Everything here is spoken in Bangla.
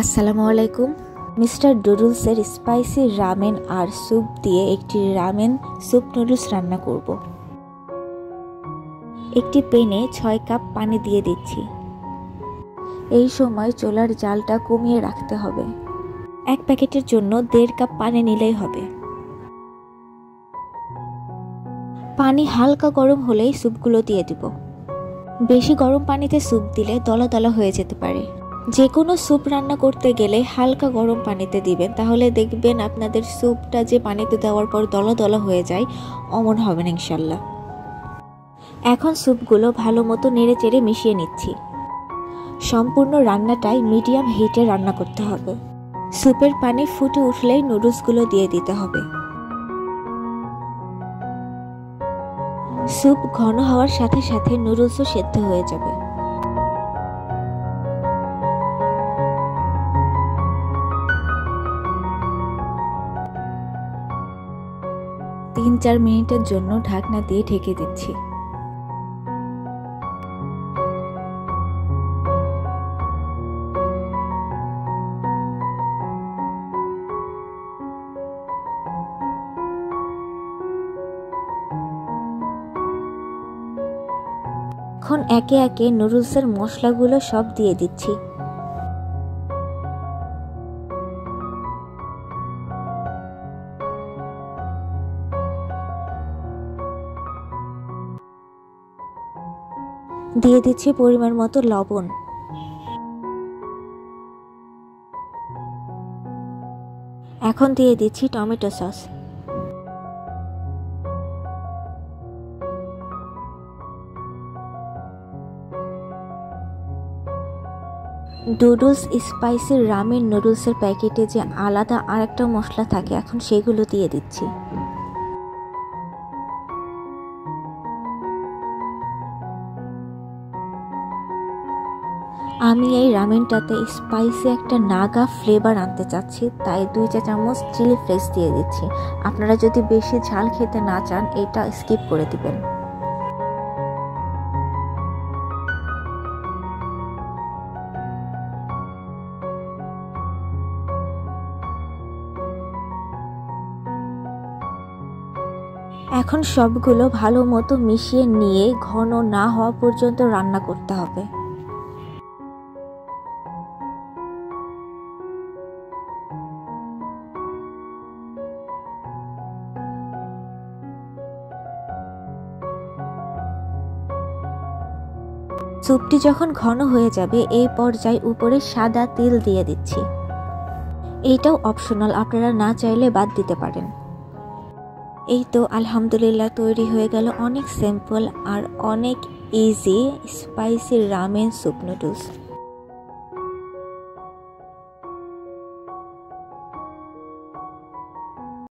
আসসালামু আলাইকুম। মিস্টার ডুডলসের স্পাইসি রামেন আর স্যুপ দিয়ে একটি রামেন স্যুপ নুডলস রান্না করব। একটি প্যানে 6 কাপ পানি দিয়ে দিচ্ছি। এই সময় চুলার জালটা কমিয়ে রাখতে হবে। 1 প্যাকেটের জন্য 1.5 কাপ পানি নিলেই হবে। পানি হালকা গরম হলেই স্যুপগুলো দিয়ে দিব। বেশি গরম পানিতে স্যুপ দিলে দলা দলা হয়ে যেতে পারে। যে কোনো স্যুপ রান্না করতে গেলে হালকা গরম পানিতে দিবেন, তাহলে দেখবেন আপনাদের স্যুপটা যে পানিতে দেওয়ার পর দলা দলা হয়ে যায়, অমন হবে না ইনশাল্লাহ। এখন স্যুপগুলো ভালো মতো নেড়ে চেড়ে মিশিয়ে নিচ্ছি। সম্পূর্ণ রান্নাটাই মিডিয়াম হিটে রান্না করতে হবে। স্যুপের পানি ফুটে উঠলেই নুডলসগুলো দিয়ে দিতে হবে। স্যুপ ঘন হওয়ার সাথে সাথে নুডলসও সেদ্ধ হয়ে যাবে। 3-4 মিনিটের জন্য ঢাকনা দিয়ে ঢেকে দিচ্ছি। এখন একে একে নুডলসের মশলাগুলো সব দিয়ে দিচ্ছি। দিয়ে দিচ্ছি পরিমাণ মতো লবণ। এখন দিয়ে দিচ্ছি tomato sauce. Doodles spicy ramen নুডলসের প্যাকেটে যে আলাদা আরেকটা মশলা থাকে, এখন সেগুলো দিয়ে দিচ্ছি। আমি এই রামেনটাতে স্পাইসি একটা নাগা ফ্লেভার আনতে চাচ্ছি, তাই 2 চা চামচ চিলি ফ্লেক্স দিয়ে দিচ্ছি। আপনারা যদি বেশি ঝাল খেতে না চান, এটা স্কিপ করে দিবেন। এখন সবগুলো ভালো মতো মিশিয়ে নিয়ে ঘন না হওয়া পর্যন্ত রান্না করতে হবে। স্যুপটি যখন ঘন হয়ে যাবে, এই পর্যায়ে উপরে সাদা তিল দিয়ে দিচ্ছি। এইটাও অপশনাল, আপনারা না চাইলে বাদ দিতে পারেন। এই তো আলহামদুলিল্লাহ তৈরি হয়ে গেল অনেক সিম্পল আর অনেক easy spicy ramen soup noodles.